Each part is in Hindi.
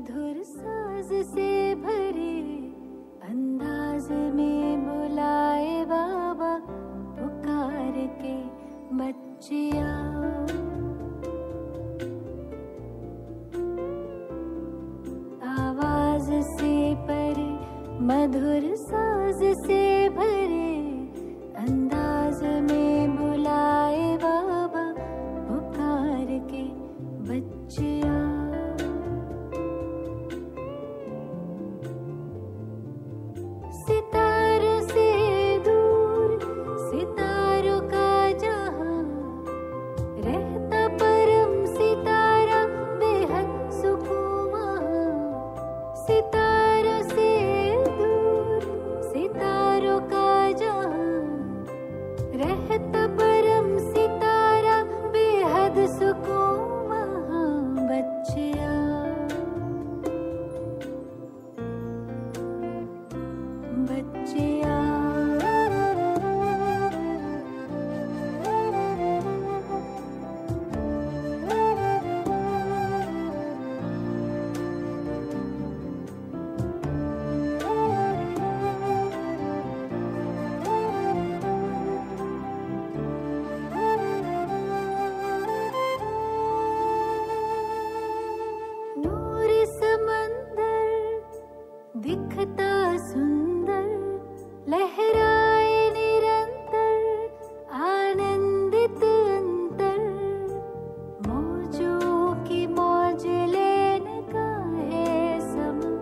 मधुर साज से भरे अंदाज में बुलाए बाबा पुकार के बच्चिया। आवाज से परे मधुर साज से भरे अंदाज में बुलाए बाबा पुकार के बच्चिया। सितारों से दूर सितारों का जहां रहता परम सितारा बेहद सुकून वहां। सितारों से दूर सितारों का जहां रहता परम सितारा बेहद सुकून वहां। बच्चिया बच्चिया नूर समंदर दिखता सुंदर लहराए निरंतर आनंदित अंतर। मौजों की मौज लेने का है समय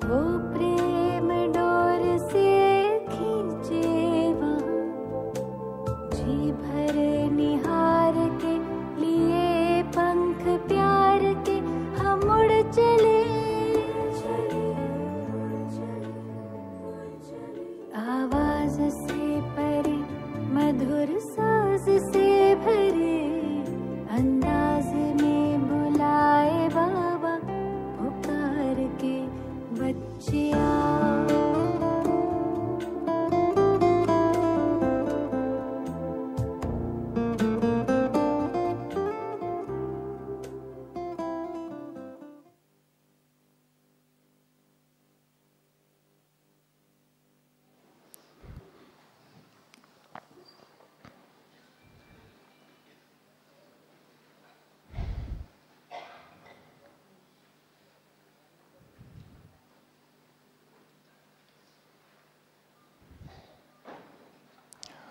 वो प्रेम डोर से खींचे वहाँ। जी भर निहार के लिए पंख प्यार के हम उड़ चले। आवाज से परे मधुर साज से भरे अंदाज में बुलाए बाबा पुकार के बच्चिया।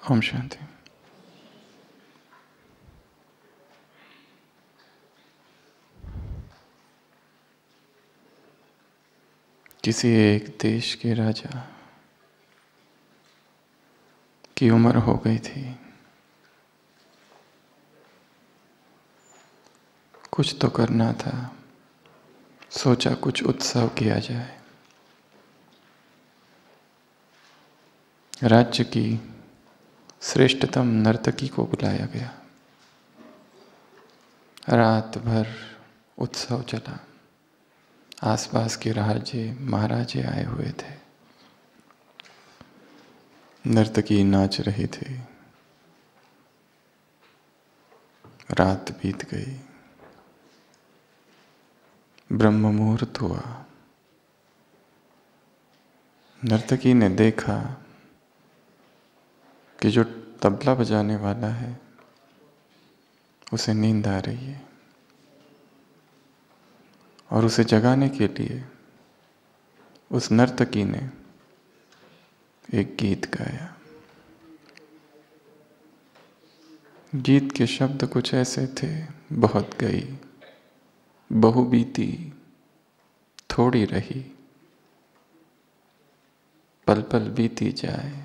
ओम शांति। किसी एक देश के राजा की उम्र हो गई थी। कुछ तो करना था, सोचा कुछ उत्सव किया जाए। राज्य की श्रेष्ठतम नर्तकी को बुलाया गया। रात भर उत्सव चला। आसपास के राजे महाराजे आए हुए थे। नर्तकी नाच रही थी। रात बीत गई। ब्रह्म मुहूर्त हुआ। नर्तकी ने देखा कि जो तबला बजाने वाला है उसे नींद आ रही है और उसे जगाने के लिए उस नर्तकी ने एक गीत गाया। गीत के शब्द कुछ ऐसे थे, बहुत गई, बहु बीती, थोड़ी रही, पल पल बीती जाए,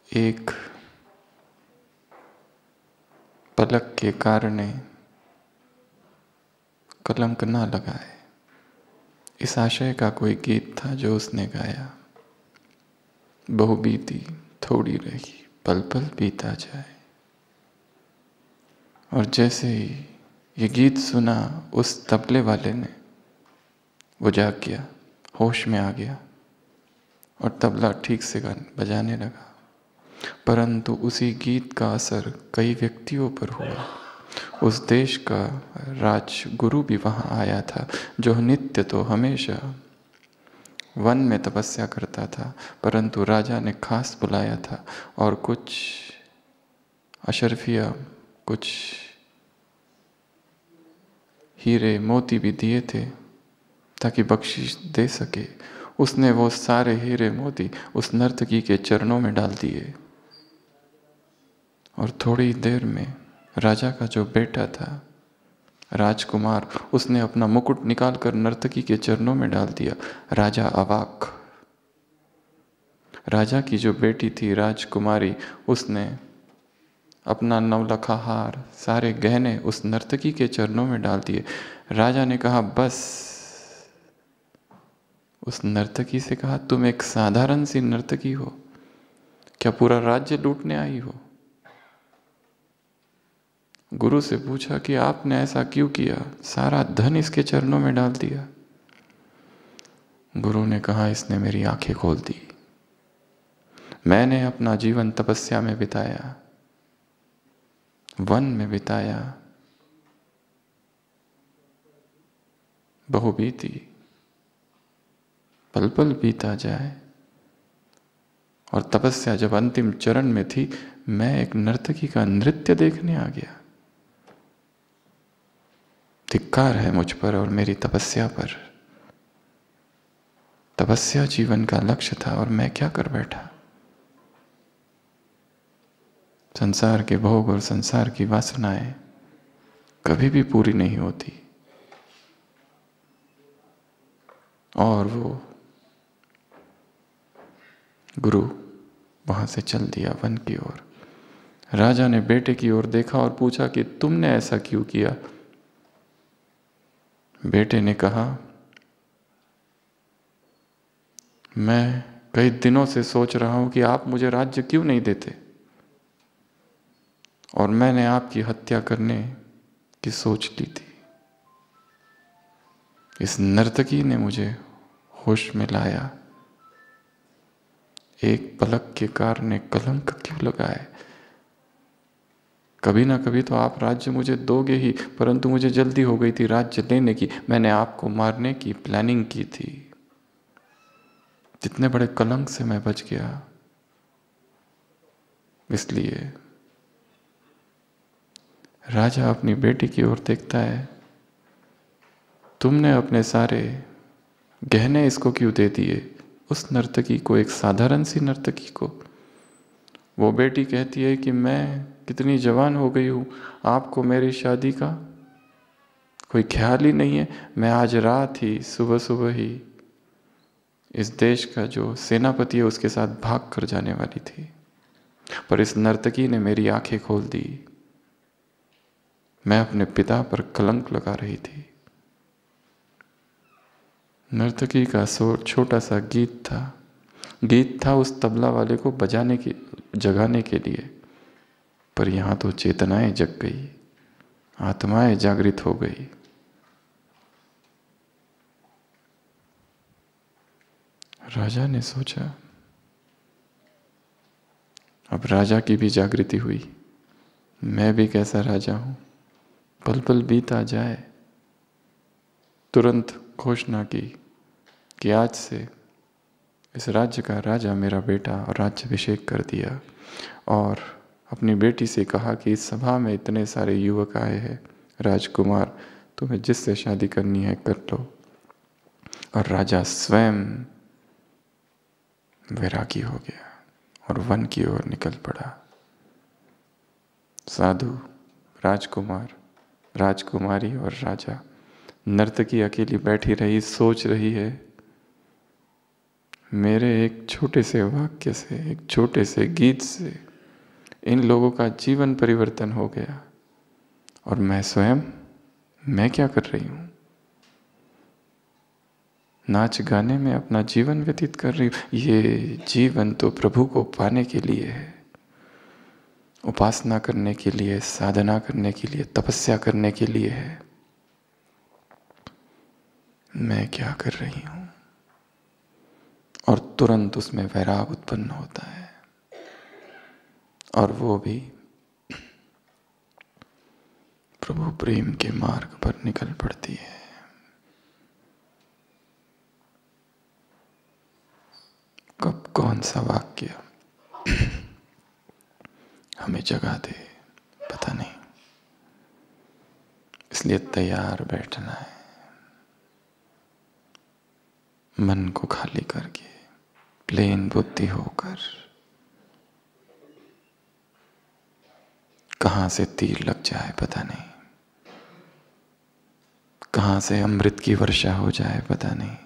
एक पलक के कारणे कलंक ना लगाए। इस आशय का कोई गीत था जो उसने गाया। बहु बीती, थोड़ी रही, पल पल बीता जाए। और जैसे ही ये गीत सुना उस तबले वाले ने, वो जाग गया, होश में आ गया और तबला ठीक से बजाने लगा। परंतु उसी गीत का असर कई व्यक्तियों पर हुआ उस देश का राजगुरु भी वहाँ आया था, जो नित्य तो हमेशा वन में तपस्या करता था, परंतु राजा ने खास बुलाया था और कुछ अशरफिया, कुछ हीरे मोती भी दिए थे ताकि बख्शिश दे सके। उसने वो सारे हीरे मोती उस नर्तकी के चरणों में डाल दिए और थोड़ी देर में राजा का जो बेटा था राजकुमार, उसने अपना मुकुट निकालकर नर्तकी के चरणों में डाल दिया। राजा अवाक। राजा की जो बेटी थी राजकुमारी, उसने अपना नवलखा हार, सारे गहने उस नर्तकी के चरणों में डाल दिए। राजा ने कहा बस। उस नर्तकी से कहा, तुम एक साधारण सी नर्तकी हो, क्या पूरा राज्य लूटने आई हो? गुरु से पूछा कि आपने ऐसा क्यों किया, सारा धन इसके चरणों में डाल दिया। गुरु ने कहा, इसने मेरी आंखें खोल दी। मैंने अपना जीवन तपस्या में बिताया, वन में बिताया, बहु बीती, पल पल बीता जाए, और तपस्या जब अंतिम चरण में थी, मैं एक नर्तकी का नृत्य देखने आ गया। धिक्कार है मुझ पर और मेरी तपस्या पर। तपस्या जीवन का लक्ष्य था और मैं क्या कर बैठा। संसार के भोग और संसार की वासनाएं कभी भी पूरी नहीं होती। और वो गुरु वहां से चल दिया वन की ओर। राजा ने बेटे की ओर देखा और पूछा कि तुमने ऐसा क्यों किया? बेटे ने कहा, मैं कई दिनों से सोच रहा हूं कि आप मुझे राज्य क्यों नहीं देते, और मैंने आपकी हत्या करने की सोच ली थी। इस नर्तकी ने मुझे होश में लाया। एक पलक के कारण कलंक क्यों लगाए? कभी ना कभी तो आप राज्य मुझे दोगे ही, परंतु मुझे जल्दी हो गई थी राज्य लेने की। मैंने आपको मारने की प्लानिंग की थी। जितने बड़े कलंक से मैं बच गया। इसलिए राजा अपनी बेटी की ओर देखता है, तुमने अपने सारे गहने इसको क्यों दे दिए? उस नर्तकी को, एक साधारण सी नर्तकी को। वो बेटी कहती है कि मैं कितनी जवान हो गई हूँ, आपको मेरी शादी का कोई ख्याल ही नहीं है। मैं आज रात ही, सुबह सुबह ही इस देश का जो सेनापति है उसके साथ भाग कर जाने वाली थी, पर इस नर्तकी ने मेरी आंखें खोल दी। मैं अपने पिता पर कलंक लगा रही थी। नर्तकी का छोटा सा गीत था उस तबला वाले को जगाने के लिए, पर यहां तो चेतनाएं जग गई, आत्माएं जागृत हो गई। राजा ने सोचा, अब राजा की भी जागृति हुई। मैं भी कैसा राजा हूं। पल पल बीता जाए। तुरंत घोषणा की कि आज से इस राज्य का राजा मेरा बेटा, और राज्याभिषेक कर दिया। और अपनी बेटी से कहा कि इस सभा में इतने सारे युवक आए हैं, राजकुमार, तुम्हें जिससे शादी करनी है कर लो। और राजा स्वयं वैरागी हो गया और वन की ओर निकल पड़ा। साधु, राजकुमार, राजकुमारी और राजा, नर्तकी अकेली बैठी रही, सोच रही है, मेरे एक छोटे से वाक्य से, एक छोटे से गीत से इन लोगों का जीवन परिवर्तन हो गया, और मैं स्वयं, मैं क्या कर रही हूं? नाच गाने में अपना जीवन व्यतीत कर रही हूं। ये जीवन तो प्रभु को पाने के लिए है, उपासना करने के लिए, साधना करने के लिए, तपस्या करने के लिए है। मैं क्या कर रही हूं? और तुरंत उसमें वैराग उत्पन्न होता है। और वो भी प्रभु प्रेम के मार्ग पर निकल पड़ती है। कब कौन सा वाक्य हमें जगा दे पता नहीं, इसलिए तैयार बैठना है, मन को खाली करके, प्लेन बुद्धि होकर। कहां से तीर लग जाए पता नहीं, कहां से अमृत की वर्षा हो जाए पता नहीं,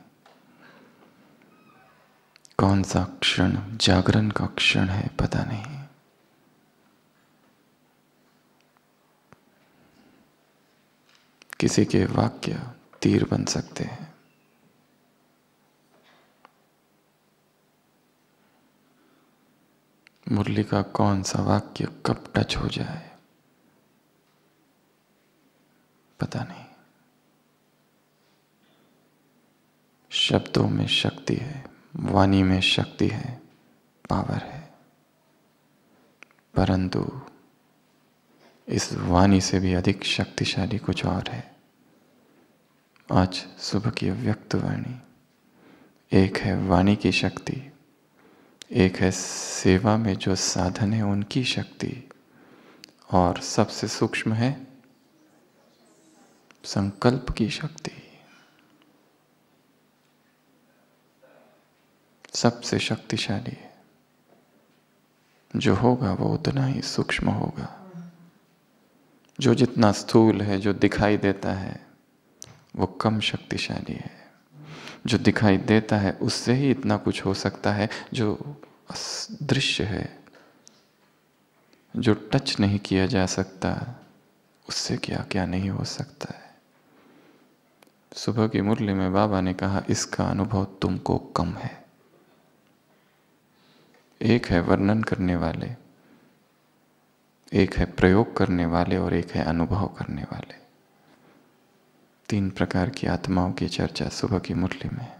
कौन सा क्षण जागरण का क्षण है पता नहीं। किसी के वाक्य तीर बन सकते हैं, मुरली का कौन सा वाक्य कब टच हो जाए पता नहीं। शब्दों में शक्ति है, वाणी में शक्ति है, पावर है, परंतु इस वाणी से भी अधिक शक्तिशाली कुछ और है। आज सुबह की व्यक्त वाणी, एक है वाणी की शक्ति, एक है सेवा में जो साधन है उनकी शक्ति, और सबसे सूक्ष्म है संकल्प की शक्ति। सबसे शक्तिशाली है, जो होगा वो उतना ही सूक्ष्म होगा। जो जितना स्थूल है, जो दिखाई देता है, वो कम शक्तिशाली है। जो दिखाई देता है उससे ही इतना कुछ हो सकता है, जो दृश्य है, जो टच नहीं किया जा सकता, उससे क्या क्या नहीं हो सकता है। सुबह की मुरली में बाबा ने कहा, इसका अनुभव तुमको कम है। एक है वर्णन करने वाले, एक है प्रयोग करने वाले, और एक है अनुभव करने वाले। तीन प्रकार की आत्माओं की चर्चा सुबह की मुरली में है।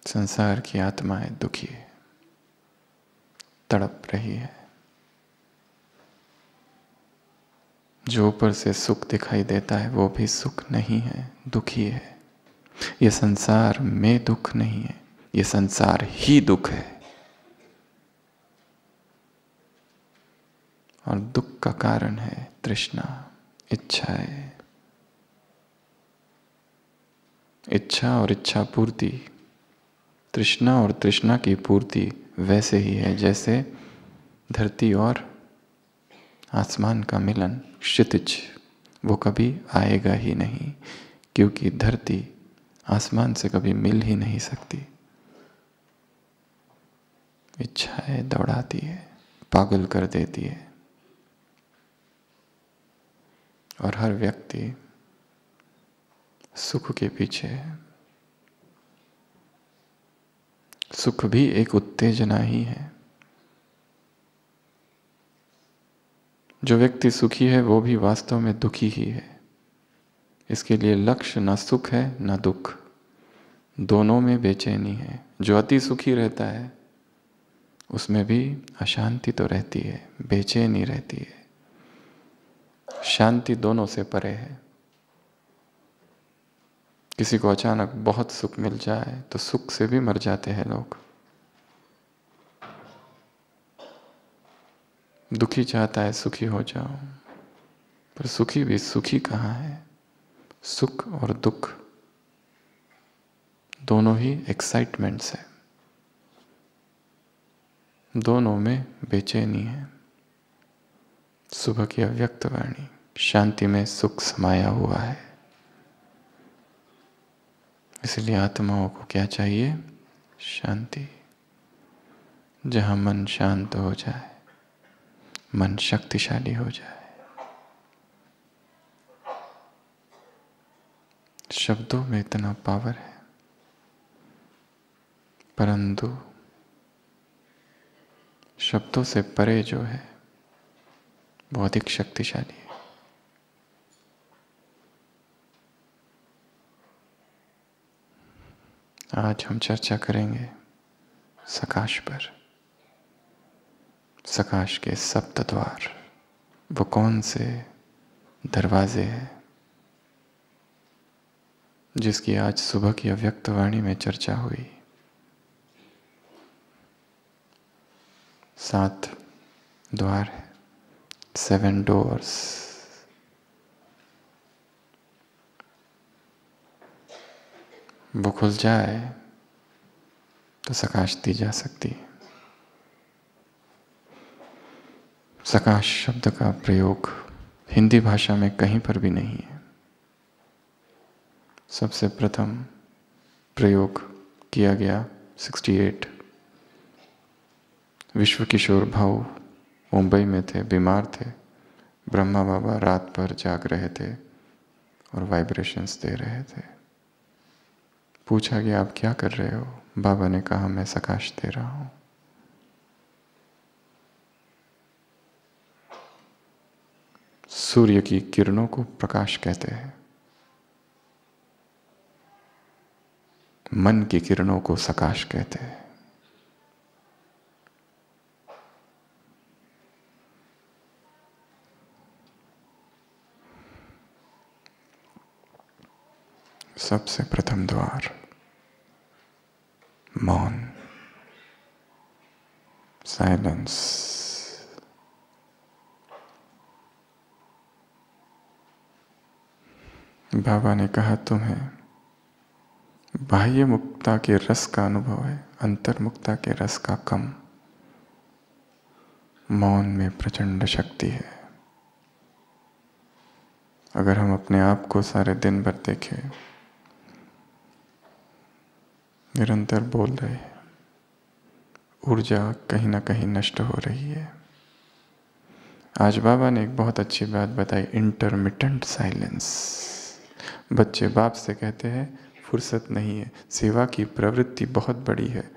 संसार की आत्माएं दुखी है, तड़प रही है। जो ऊपर से सुख दिखाई देता है वो भी सुख नहीं है, दुखी है। ये संसार में दुख नहीं है, ये संसार ही दुख है। और दुख का कारण है तृष्णा, इच्छाएं। इच्छा और इच्छा पूर्ति, तृष्णा और तृष्णा की पूर्ति वैसे ही है जैसे धरती और आसमान का मिलन, क्षितिज, वो कभी आएगा ही नहीं, क्योंकि धरती आसमान से कभी मिल ही नहीं सकती। इच्छाएं दौड़ाती है, पागल कर देती है, और हर व्यक्ति सुख के पीछे है। सुख भी एक उत्तेजना ही है। जो व्यक्ति सुखी है वो भी वास्तव में दुखी ही है। इसके लिए लक्ष्य ना सुख है ना दुख, दोनों में बेचैनी है। जो अति सुखी रहता है उसमें भी अशांति तो रहती है, बेचैनी रहती है। शांति दोनों से परे है। किसी को अचानक बहुत सुख मिल जाए तो सुख से भी मर जाते हैं लोग। दुखी चाहता है सुखी हो जाओ, पर सुखी भी सुखी कहाँ है। सुख और दुख दोनों ही एक्साइटमेंट्स है, दोनों में बेचैनी है। सुबह की अव्यक्त वाणी, शांति में सुख समाया हुआ है। इसलिए आत्माओं को क्या चाहिए? शांति। जहां मन शांत हो जाए, मन शक्तिशाली हो जाए। शब्दों में इतना पावर है, परंतु शब्दों से परे जो है वो अधिक शक्तिशाली है। आज हम चर्चा करेंगे सकाश पर। सकाश के सप्त द्वार, वो कौन से दरवाजे हैं जिसकी आज सुबह की अव्यक्त वाणी में चर्चा हुई। 7 द्वार है, 7 doors। वो खुल जाए तो सकाश दी जा सकती है। सकाश शब्द का प्रयोग हिंदी भाषा में कहीं पर भी नहीं है। सबसे प्रथम प्रयोग किया गया 68। विश्व किशोर भाऊ मुंबई में थे, बीमार थे। ब्रह्मा बाबा रात भर जाग रहे थे और वाइब्रेशंस दे रहे थे। पूछा कि आप क्या कर रहे हो? बाबा ने कहा मैं सकाश दे रहा हूं। सूर्य की किरणों को प्रकाश कहते हैं, मन की किरणों को सकाश कहते हैं। सबसे प्रथम द्वार मौन, साइलेंस। बाबा ने कहा तुम्हें बाह्य मुक्ता के रस का अनुभव है, अंतर्मुक्ता के रस का कम। मौन में प्रचंड शक्ति है। अगर हम अपने आप को सारे दिन भर देखें, निरंतर बोल रहे हैं, ऊर्जा कहीं ना कहीं नष्ट हो रही है। आज बाबा ने एक बहुत अच्छी बात बताई, इंटरमिटेंट साइलेंस। बच्चे बाप से कहते हैं फुर्सत नहीं है, सेवा की प्रवृत्ति बहुत बड़ी है।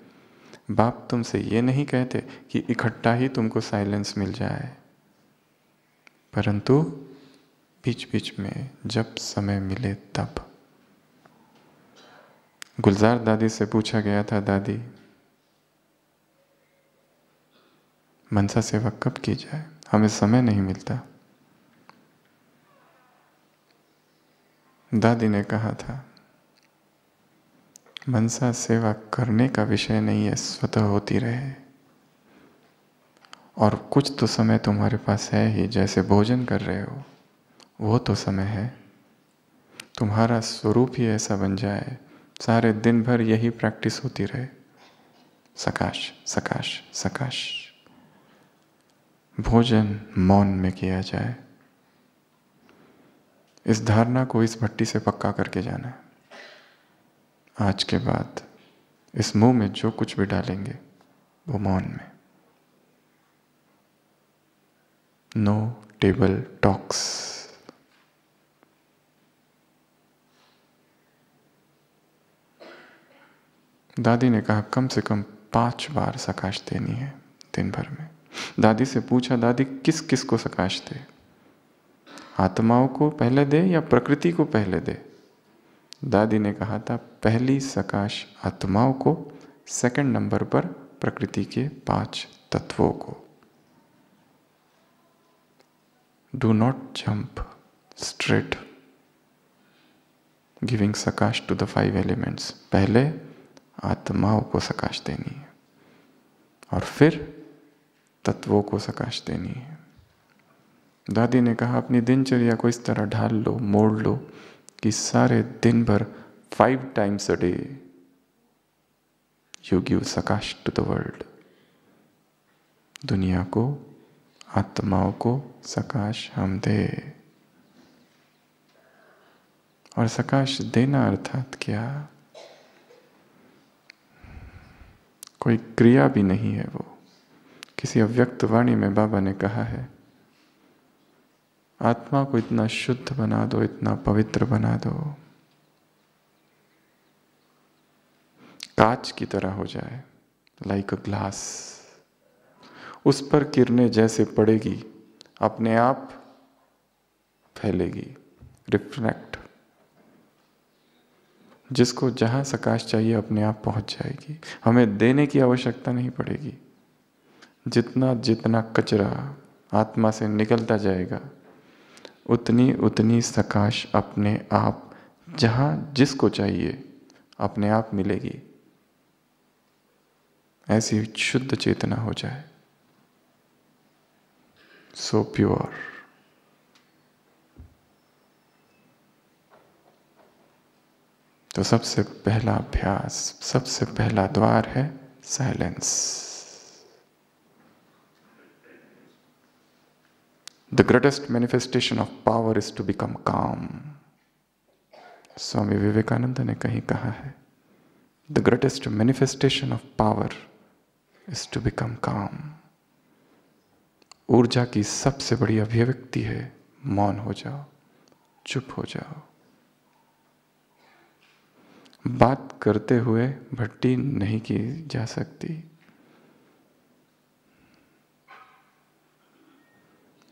बाप तुमसे ये नहीं कहते कि इकट्ठा ही तुमको साइलेंस मिल जाए, परंतु बीच बीच में जब समय मिले तब। गुलजार दादी से पूछा गया था, दादी मनसा सेवा कब की जाए, हमें समय नहीं मिलता। दादी ने कहा था मनसा सेवा करने का विषय नहीं है, स्वतः होती रहे। और कुछ तो समय तुम्हारे पास है ही, जैसे भोजन कर रहे हो वो तो समय है। तुम्हारा स्वरूप ही ऐसा बन जाए, सारे दिन भर यही प्रैक्टिस होती रहे, सकाश सकाश सकाश। भोजन मौन में किया जाए। इस धारणा को इस भट्टी से पक्का करके जाना है। आज के बाद इस मुंह में जो कुछ भी डालेंगे वो मौन में। No table talks. दादी ने कहा कम से कम 5 बार सकाश देनी है दिन भर में। दादी से पूछा, दादी किस किस को सकाश दे? आत्माओं को पहले दे या प्रकृति को पहले दे? दादी ने कहा था पहली सकाश आत्माओं को, सेकंड नंबर पर प्रकृति के 5 तत्वों को। Do not jump straight giving sakash to the 5 elements. पहले आत्माओं को सकाश देनी है और फिर तत्वों को सकाश देनी है। दादी ने कहा अपनी दिनचर्या को इस तरह ढाल लो, मोड़ लो कि सारे दिन भर 5 times a day you give sakash to the world. दुनिया को, आत्माओं को सकाश हम दे। और सकाश देना अर्थात क्या? कोई क्रिया भी नहीं है वो। किसी अव्यक्त वाणी में बाबा ने कहा है आत्मा को इतना शुद्ध बना दो, इतना पवित्र बना दो, कांच की तरह हो जाए, लाइक अ ग्लास। उस पर किरणें जैसे पड़ेगी अपने आप फैलेगी, रिफ्लेक्ट। जिसको जहाँ सकाश चाहिए अपने आप पहुँच जाएगी। हमें देने की आवश्यकता नहीं पड़ेगी। जितना जितना कचरा आत्मा से निकलता जाएगा, उतनी उतनी सकाश अपने आप जहाँ जिसको चाहिए अपने आप मिलेगी। ऐसी शुद्ध चेतना हो जाए, सो प्योर। तो सबसे पहला अभ्यास, सबसे पहला द्वार है silence. The greatest manifestation of power is to become calm. Swami Vivekananda ने कहीं कहा है, The greatest manifestation of power is to become calm. ऊर्जा की सबसे बड़ी अभिव्यक्ति है मौन हो जाओ, चुप हो जाओ। बात करते हुए भट्टी नहीं की जा सकती।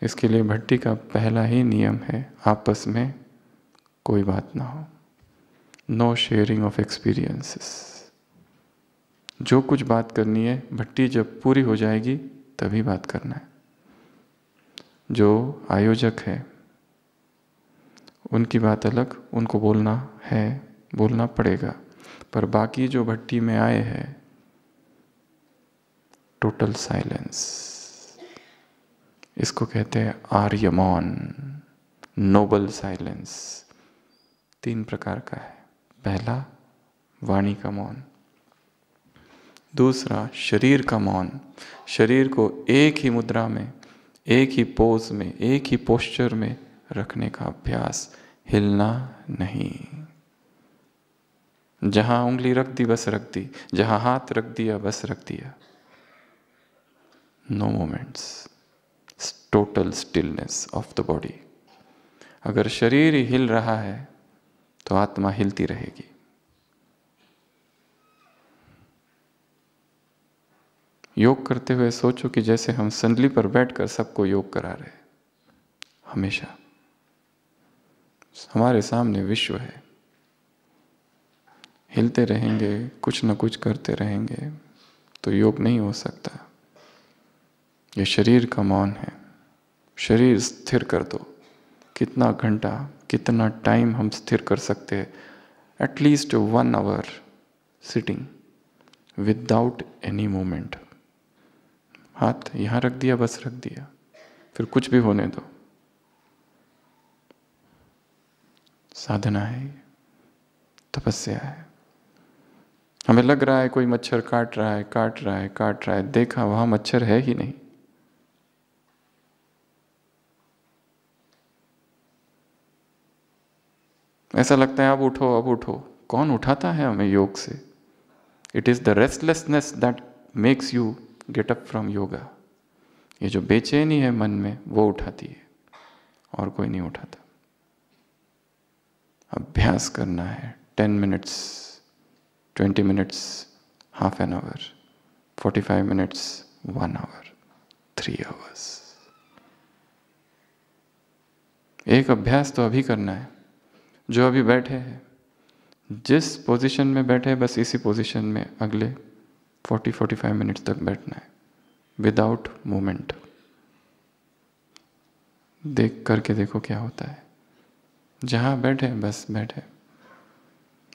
इसके लिए भट्टी का पहला ही नियम है, आपस में कोई बात ना हो। No sharing of experiences. जो कुछ बात करनी है, भट्टी जब पूरी हो जाएगी तभी बात करना है। जो आयोजक है उनकी बात अलग, उनको बोलना है, बोलना पड़ेगा, पर बाकी जो भट्टी में आए हैं, टोटल साइलेंस। इसको कहते हैं आर्यमौन, नोबल साइलेंस। 3 प्रकार का है। पहला वाणी का मौन, दूसरा शरीर का मौन, शरीर को एक ही मुद्रा में, एक ही पोज में, एक ही पोस्चर में रखने का अभ्यास, हिलना नहीं। जहां उंगली रख दी बस रख दी, जहां हाथ रख दिया बस रख दिया। No moments, total stillness of the body. अगर शरीर ही हिल रहा है तो आत्मा हिलती रहेगी। योग करते हुए सोचो कि जैसे हम संदली पर बैठकर सबको योग करा रहे हैं। हमेशा हमारे सामने विश्व है, हिलते रहेंगे, कुछ न कुछ करते रहेंगे तो योग नहीं हो सकता। ये शरीर का मौन है। शरीर स्थिर कर दो। कितना घंटा, कितना टाइम हम स्थिर कर सकते हैं? At least 1 hour sitting without any movement. हाथ यहाँ रख दिया बस रख दिया, फिर कुछ भी होने दो। साधना है, तपस्या है। हमें लग रहा है कोई मच्छर काट रहा है, काट रहा है, काट रहा है, देखा वहां मच्छर है ही नहीं। ऐसा लगता है अब उठो, अब उठो। कौन उठाता है हमें योग से? It is the restlessness that makes you get up from yoga. ये जो बेचैनी है मन में वो उठाती है, और कोई नहीं उठाता। अभ्यास करना है। 10 minutes, 20 minutes, half an hour, 45 minutes, 1 hour, 3 hours. एक अभ्यास तो अभी करना है। जो अभी बैठे हैं, जिस पोजीशन में बैठे हैं, बस इसी पोजीशन में अगले 40-45 मिनट्स तक बैठना है, विदाउट मूवमेंट। देख करके देखो क्या होता है। जहां बैठे बस बैठे,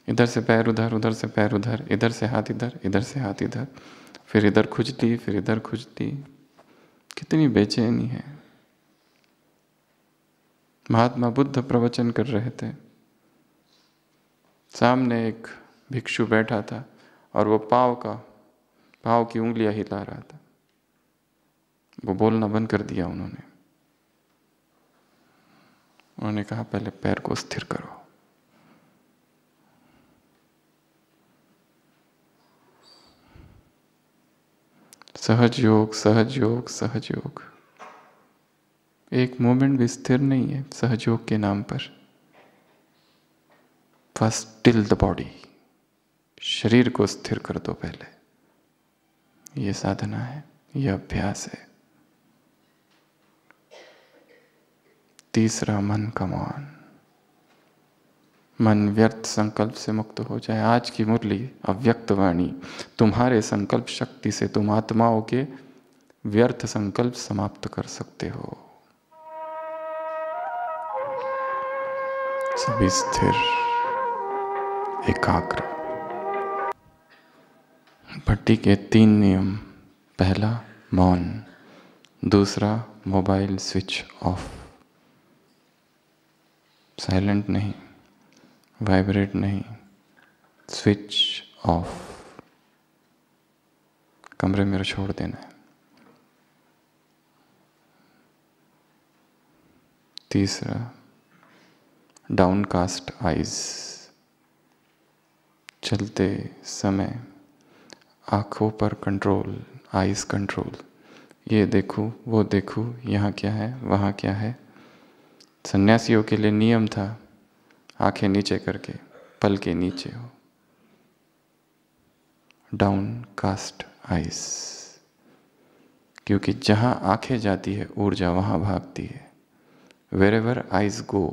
इधर से पैर उधर, उधर से पैर उधर, इधर से हाथ इधर, इधर से हाथ इधर, फिर इधर खुजली, फिर इधर खुजली। कितनी बेचैनी है। महात्मा बुद्ध प्रवचन कर रहे थे, सामने एक भिक्षु बैठा था और वो पाँव की उंगलियां हिला रहा था। वो बोलना बंद कर दिया उन्होंने कहा पहले पैर को स्थिर करो। सहज योग, सहज योग, सहज योग। एक मोमेंट भी स्थिर नहीं है सहज योग के नाम पर। फर्स्ट टिल द बॉडी, शरीर को स्थिर कर दो पहले। ये साधना है, ये अभ्यास है। तीसरा मन का मौन। मन व्यर्थ संकल्प से मुक्त हो जाए। आज की मुरली अव्यक्त वाणी, तुम्हारे संकल्प शक्ति से तुम आत्माओं के व्यर्थ संकल्प समाप्त कर सकते हो। सभी स्थिर, एकाग्र। भट्टी के 3 नियम। पहला मौन, दूसरा मोबाइल स्विच ऑफ, साइलेंट नहीं, वाइब्रेट नहीं, स्विच ऑफ, कमरे में छोड़ देना है। तीसरा डाउनकास्ट आइज, चलते समय आँखों पर कंट्रोल, आइज कंट्रोल। ये देखूं, वो देखूं, यहाँ क्या है, वहाँ क्या है। सन्यासियों के लिए नियम था आंखें नीचे करके, पल के नीचे हो, डाउन कास्ट आइज। क्योंकि जहाँ आंखें जाती है ऊर्जा वहाँ भागती है। Wherever eyes go,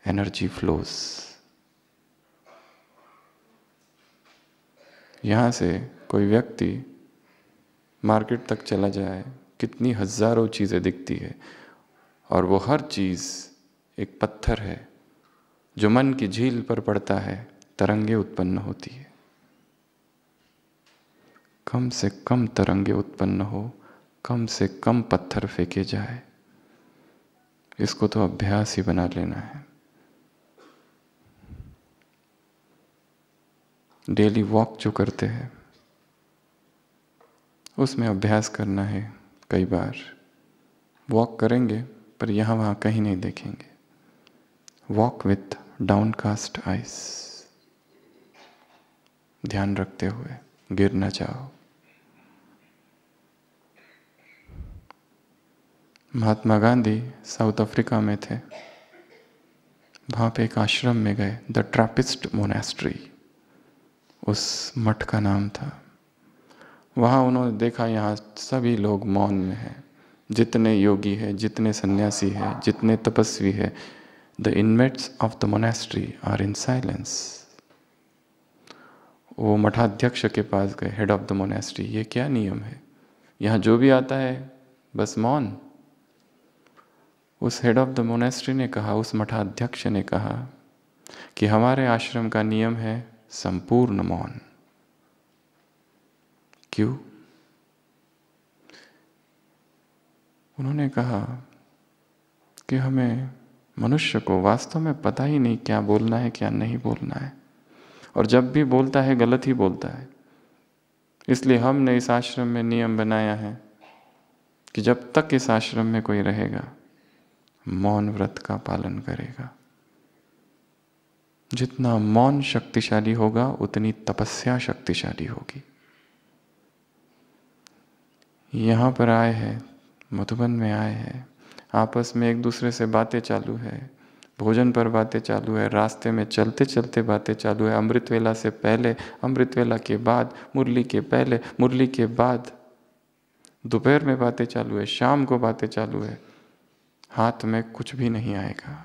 energy flows. यहाँ से कोई व्यक्ति मार्केट तक चला जाए, कितनी हजारों चीज़ें दिखती है, और वो हर चीज़ एक पत्थर है जो मन की झील पर पड़ता है, तरंगे उत्पन्न होती है। कम से कम तरंगे उत्पन्न हो, कम से कम पत्थर फेंके जाए, इसको तो अभ्यास ही बना लेना है। डेली वॉक जो करते हैं उसमें अभ्यास करना है। कई बार वॉक करेंगे पर यहाँ वहाँ कहीं नहीं देखेंगे। वॉक विथ डाउनकास्ट आइज, ध्यान रखते हुए, गिर ना जाओ। महात्मा गांधी साउथ अफ्रीका में थे, वहाँ पे एक आश्रम में गए, द ट्रैपिस्ट मोनेस्ट्री उस मठ का नाम था। वहाँ उन्होंने देखा यहाँ सभी लोग मौन में हैं, जितने योगी हैं, जितने सन्यासी हैं, जितने तपस्वी हैं, the inmates of the monastery are in silence. वो मठाध्यक्ष के पास गए, हेड ऑफ द मोनेस्ट्री, ये क्या नियम है, यहाँ जो भी आता है बस मौन। उस हेड ऑफ द मोनेस्ट्री ने कहा, उस मठाध्यक्ष ने कहा कि हमारे आश्रम का नियम है संपूर्ण मौन। क्यों? उन्होंने कहा कि हमें, मनुष्य को वास्तव में पता ही नहीं क्या बोलना है क्या नहीं बोलना है, और जब भी बोलता है गलत ही बोलता है। इसलिए हमने इस आश्रम में नियम बनाया है कि जब तक इस आश्रम में कोई रहेगा मौन व्रत का पालन करेगा। जितना मौन शक्तिशाली होगा उतनी तपस्या शक्तिशाली होगी। यहाँ पर आए हैं, मधुबन में आए हैं, आपस में एक दूसरे से बातें चालू है, भोजन पर बातें चालू है, रास्ते में चलते चलते बातें चालू है, अमृत वेला से पहले, अमृत वेला के बाद, मुरली के पहले, मुरली के बाद, दोपहर में बातें चालू है, शाम को बातें चालू है। हाथ में कुछ भी नहीं आएगा।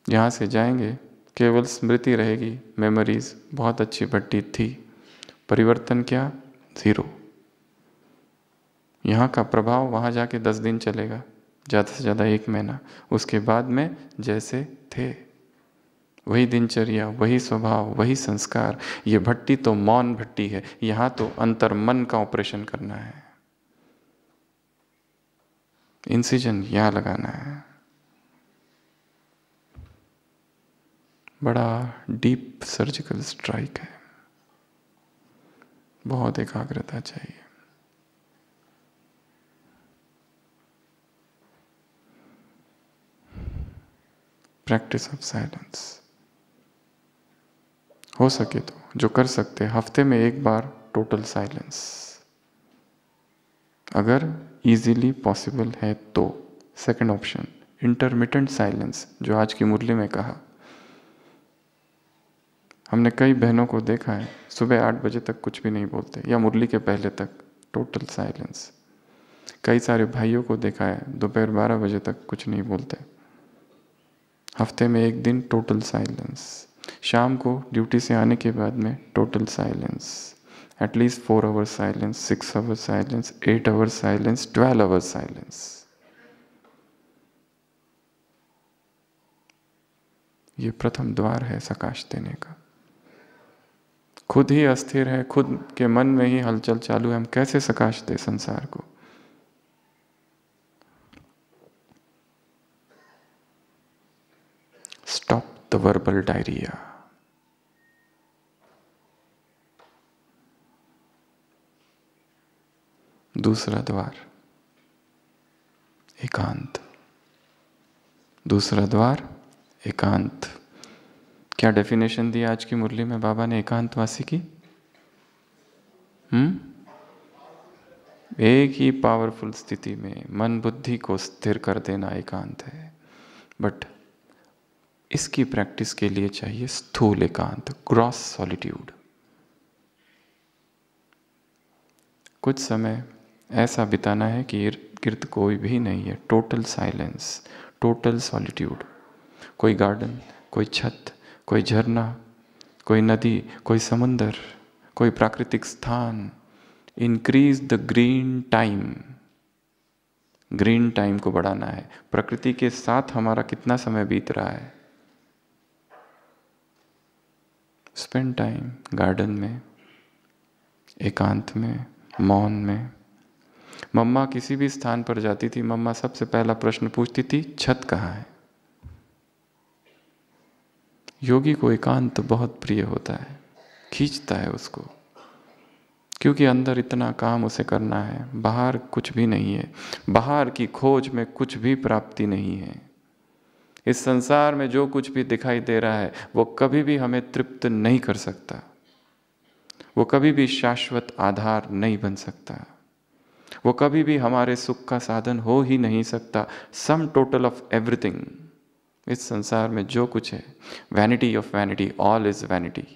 यहाँ से जाएंगे केवल स्मृति रहेगी, मेमोरीज, बहुत अच्छी भट्टी थी। परिवर्तन क्या? 0। यहाँ का प्रभाव वहाँ जाके 10 दिन चलेगा, ज़्यादा से ज़्यादा 1 महीना। उसके बाद में जैसे थे वही दिनचर्या, वही स्वभाव, वही संस्कार। ये भट्टी तो मौन भट्टी है, यहाँ तो अंतर मन का ऑपरेशन करना है। इंसिजन यहाँ लगाना है, बड़ा डीप सर्जिकल स्ट्राइक है, बहुत एकाग्रता चाहिए। Practice of silence. हो सके तो जो कर सकते, हफ्ते में 1 बार टोटल साइलेंस, अगर इजीली पॉसिबल है तो। सेकंड ऑप्शन इंटरमिटेंट साइलेंस, जो आज की मुरली में कहा। हमने कई बहनों को देखा है सुबह 8 बजे तक कुछ भी नहीं बोलते, या मुरली के पहले तक टोटल साइलेंस। कई सारे भाइयों को देखा है दोपहर 12 बजे तक कुछ नहीं बोलते। हफ्ते में एक दिन टोटल साइलेंस, शाम को ड्यूटी से आने के बाद में total silence, at least 4 hours silence, 6 hours silence, 8 hours silence, 12 hours silence. ये प्रथम द्वार है सकाश देने का। खुद ही अस्थिर है, खुद के मन में ही हलचल चालू है, हम कैसे सकाश दे संसार को। Stop the verbal diarrhoea. दूसरा द्वार एकांत। दूसरा द्वार एकांत। क्या डेफिनेशन दी आज की मुरली में बाबा ने एकांतवासी की? एक ही पावरफुल स्थिति में मन बुद्धि को स्थिर कर देना एकांत है। बट इसकी प्रैक्टिस के लिए चाहिए स्थूल एकांत, ग्रॉस सॉलिट्यूड। कुछ समय ऐसा बिताना है कि इर्द गिर्द कोई भी नहीं है, टोटल साइलेंस, टोटल सॉलिट्यूड। कोई गार्डन, कोई छत, कोई झरना, कोई नदी, कोई समुंदर, कोई प्राकृतिक स्थान। Increase the green time. Green time को बढ़ाना है। प्रकृति के साथ हमारा कितना समय बीत रहा है? स्पेंड टाइम गार्डन में, एकांत में, मौन में। मम्मा किसी भी स्थान पर जाती थी, मम्मा सबसे पहला प्रश्न पूछती थी, छत कहाँ है? योगी को एकांत बहुत प्रिय होता है, खींचता है उसको, क्योंकि अंदर इतना काम उसे करना है, बाहर कुछ भी नहीं है, बाहर की खोज में कुछ भी प्राप्ति नहीं है। इस संसार में जो कुछ भी दिखाई दे रहा है वो कभी भी हमें तृप्त नहीं कर सकता, वो कभी भी शाश्वत आधार नहीं बन सकता, वो कभी भी हमारे सुख का साधन हो ही नहीं सकता। सम टोटल ऑफ एवरीथिंग, इस संसार में जो कुछ है, vanity of vanity, all is vanity,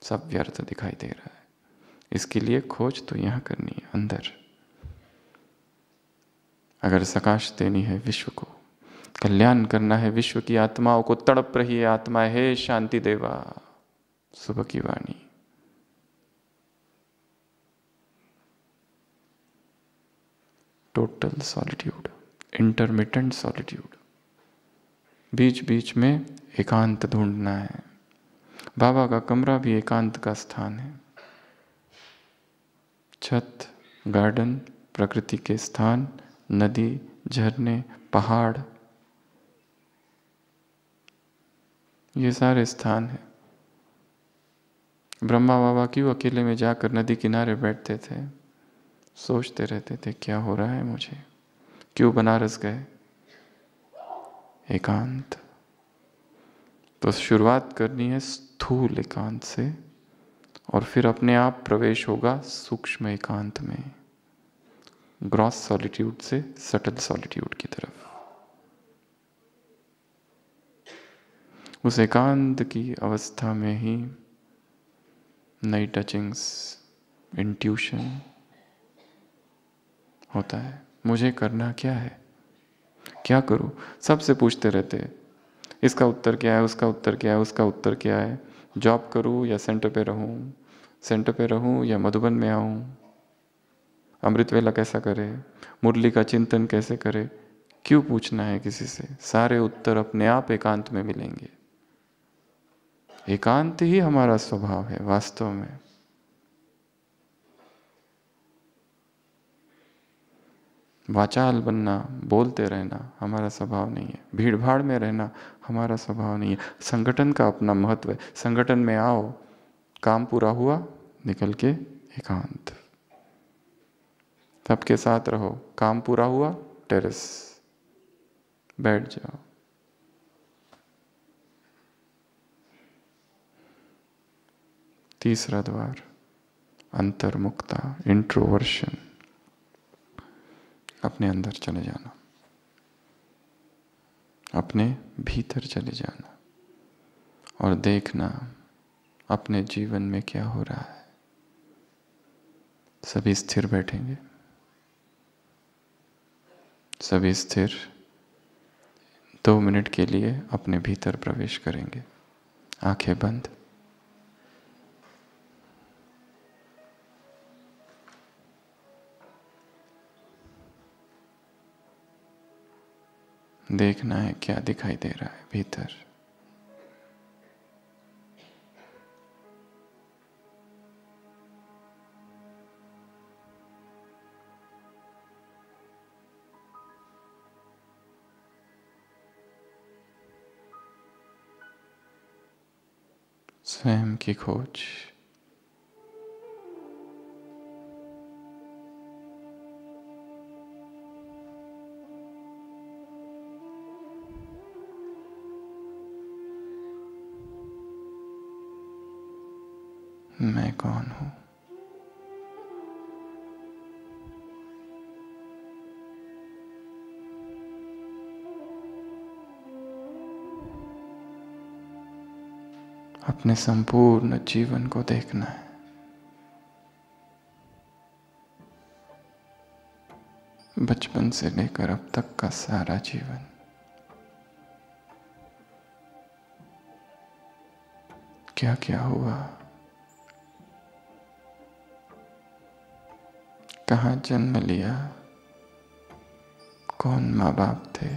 सब व्यर्थ दिखाई दे रहा है। इसके लिए खोज तो यहाँ करनी है, अंदर। अगर सकाश देनी है विश्व को, कल्याण करना है विश्व की आत्माओं को, तड़प रही है आत्मा, हे शांति देवा, सुबह की वाणी। टोटल सॉलिट्यूड, इंटरमिटेंट सॉलिट्यूड, बीच बीच में एकांत ढूंढना है। बाबा का कमरा भी एकांत का स्थान है। छत, गार्डन, प्रकृति के स्थान, नदी, झरने, पहाड़, ये सारे स्थान हैं। ब्रह्मा बाबा क्यों अकेले में जाकर नदी किनारे बैठते थे? सोचते रहते थे क्या हो रहा है मुझे। क्यों बनारस गए? एकांत। तो शुरुआत करनी है स्थूल एकांत से, और फिर अपने आप प्रवेश होगा सूक्ष्म एकांत में, ग्रॉस सॉलिट्यूड से सटल सॉलिट्यूड की तरफ। उस एकांत की अवस्था में ही नई टचिंग्स, इंट्यूशन होता है। मुझे करना क्या है, क्या करूं? सबसे पूछते रहते हैं, इसका उत्तर क्या है, उसका उत्तर क्या है, उसका उत्तर क्या है। जॉब करूं या सेंटर पे रहूं, सेंटर पे रहूं या मधुबन में आऊं, अमृत वेला कैसा करे, मुरली का चिंतन कैसे करे। क्यों पूछना है किसी से? सारे उत्तर अपने आप एकांत में मिलेंगे। एकांत ही हमारा स्वभाव है वास्तव में। वाचाल बनना, बोलते रहना हमारा स्वभाव नहीं है। भीड़ भाड़ में रहना हमारा स्वभाव नहीं है। संगठन का अपना महत्व है। संगठन में आओ, काम पूरा हुआ, निकल के एकांत। सबके साथ रहो, काम पूरा हुआ, टेरेस बैठ जाओ। तीसरा द्वार अंतर्मुक्ता, इंट्रोवर्शन। अपने अंदर चले जाना, अपने भीतर चले जाना और देखना अपने जीवन में क्या हो रहा है। सभी स्थिर बैठेंगे, सभी स्थिर, 2 मिनट के लिए अपने भीतर प्रवेश करेंगे, आंखें बंद। देखना है क्या दिखाई दे रहा है भीतर। स्वयं की खोज। मैं कौन हूँ? अपने संपूर्ण जीवन को देखना है। बचपन से लेकर अब तक का सारा जीवन। क्या क्या हुआ, कहाँ जन्म लिया, कौन माँ बाप थे,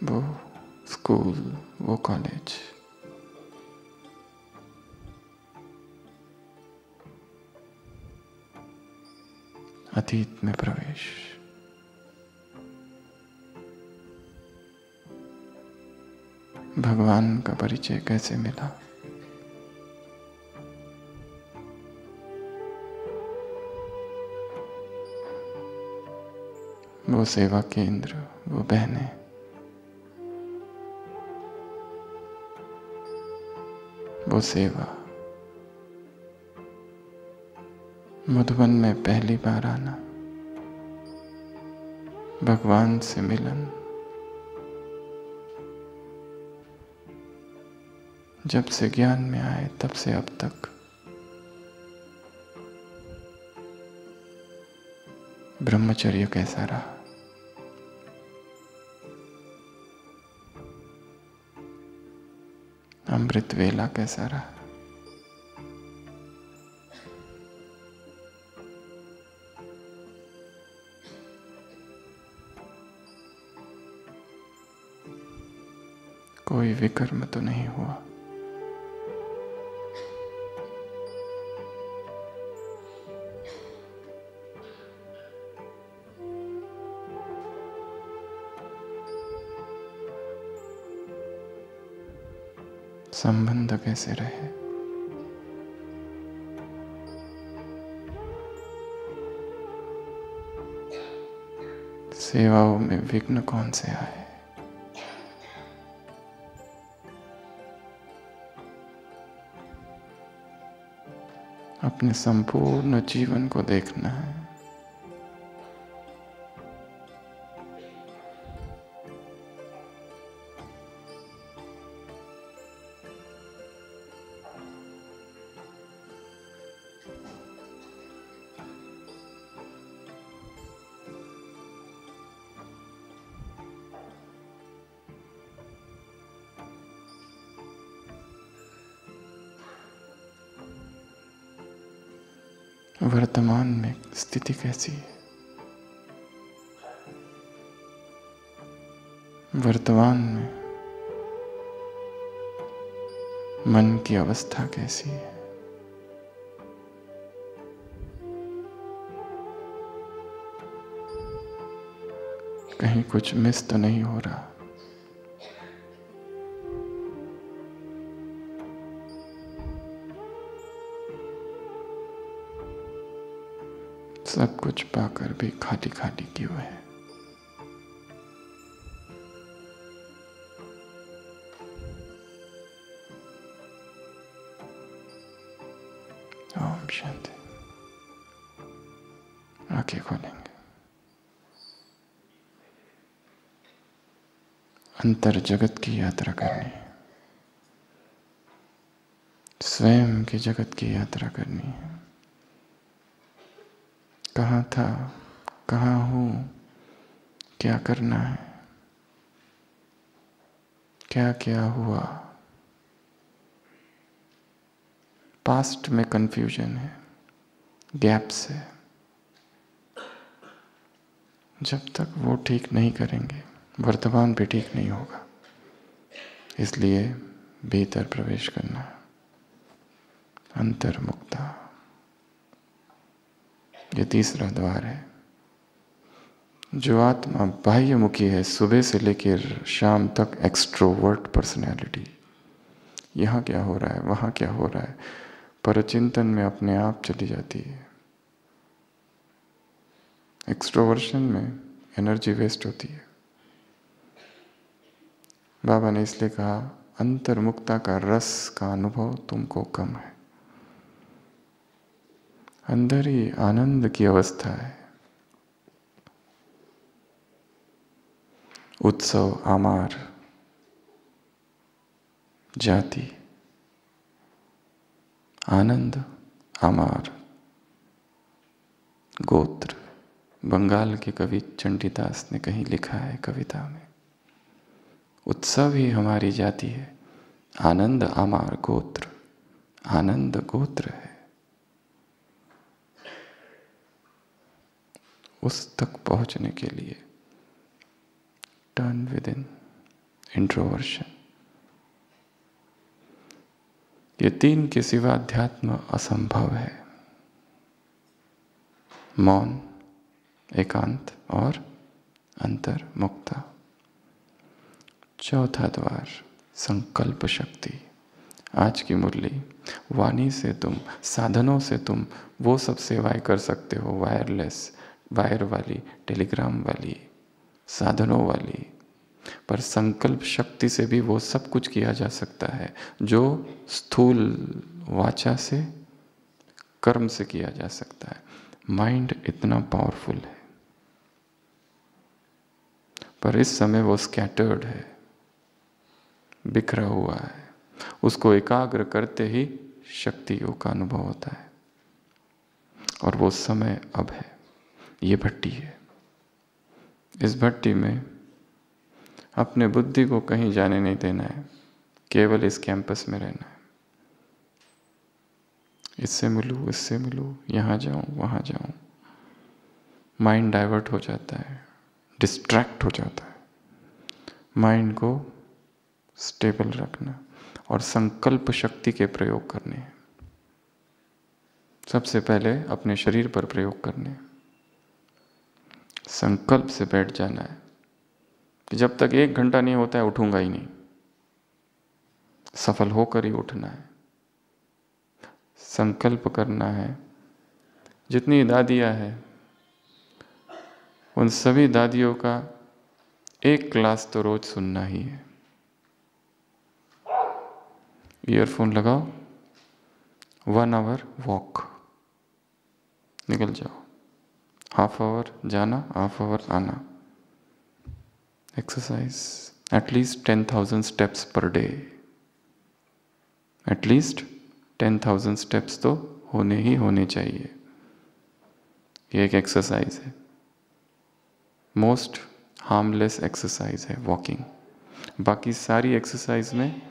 वो स्कूल, वो कॉलेज। अतीत में प्रवेश। भगवान का परिचय कैसे मिला? वो सेवा केंद्र, वो बहनें, वो सेवा। मधुबन में पहली बार आना, भगवान से मिलन। जब से ज्ञान में आए तब से अब तक ब्रह्मचर्य कैसा रहा? अमृत वेला कैसा रहा? कोई विकर्म तो नहीं हुआ? संबंध कैसे रहे? सेवाओं में विघ्न कौन से आए? अपने संपूर्ण जीवन को देखना है। वर्तमान में स्थिति कैसी है? वर्तमान में मन की अवस्था कैसी है? कहीं कुछ मिस तो नहीं हो रहा? सब कुछ पाकर भी खाली खाली क्यों है? ओम शांति। आंखें खोलेंगे। अंतर जगत की यात्रा करनी है, स्वयं के जगत की यात्रा करनी है। कहाँ था, कहाँ हूँ, क्या करना है, क्या क्या हुआ। पास्ट में कंफ्यूजन है, गैप्स है। जब तक वो ठीक नहीं करेंगे वर्तमान भी ठीक नहीं होगा। इसलिए भीतर प्रवेश करना, अंतर्मुक्ता, ये तीसरा द्वार है। जो आत्मा बाह्यमुखी है, सुबह से लेकर शाम तक एक्सट्रोवर्ट पर्सनैलिटी, यहाँ क्या हो रहा है, वहाँ क्या हो रहा है, परचिंतन में अपने आप चली जाती है। एक्सट्रोवर्शन में एनर्जी वेस्ट होती है। बाबा ने इसलिए कहा अंतर्मुक्ता का रस का अनुभव तुमको कम है। अंदर ही आनंद की अवस्था है। उत्सव, आमार, जाति, आनंद, आमार, गोत्र। बंगाल के कवि चंडीदास ने कहीं लिखा है कविता में, उत्सव ही हमारी जाति है, आनंद आमार गोत्र, आनंद गोत्र है। उस तक पहुंचने के लिए टर्न विद इन, इंट्रोवर्शन। ये तीन के सिवा अध्यात्म असंभव है। मौन, एकांत और अंतर्मुक्ता। चौथा द्वार संकल्प शक्ति। आज की मुरली, वाणी से तुम, साधनों से तुम वो सब सेवाएं कर सकते हो, वायरलेस, वायर वाली, टेलीग्राम वाली, साधनों वाली, पर संकल्प शक्ति से भी वो सब कुछ किया जा सकता है जो स्थूल वाचा से, कर्म से किया जा सकता है। माइंड इतना पावरफुल है, पर इस समय वो स्कैटर्ड है, बिखरा हुआ है। उसको एकाग्र करते ही शक्तियों का अनुभव होता है, और वो समय अब है। ये भट्टी है। इस भट्टी में अपने बुद्धि को कहीं जाने नहीं देना है, केवल इस कैंपस में रहना है। इससे मिलूँ, इससे मिलूँ, यहाँ जाऊँ, वहाँ जाऊँ। माइंड डाइवर्ट हो जाता है, डिस्ट्रैक्ट हो जाता है। माइंड को स्टेबल रखना और संकल्प शक्ति के प्रयोग करने हैं। सबसे पहले अपने शरीर पर प्रयोग करने। संकल्प से बैठ जाना है कि जब तक 1 घंटा नहीं होता है उठूंगा ही नहीं। सफल होकर ही उठना है। संकल्प करना है। जितनी दादियाँ हैं उन सभी दादियों का 1 क्लास तो रोज सुनना ही है। ईयरफोन लगाओ, 1 आवर वॉक, निकल जाओ। हाफ आवर जाना, हाफ आवर आना। Exercise at least 10,000 steps per day. At least 10,000 steps तो होने ही होने चाहिए। ये एक एक्सरसाइज है। मोस्ट हार्मलेस एक्सरसाइज है वॉकिंग। बाकी सारी एक्सरसाइज में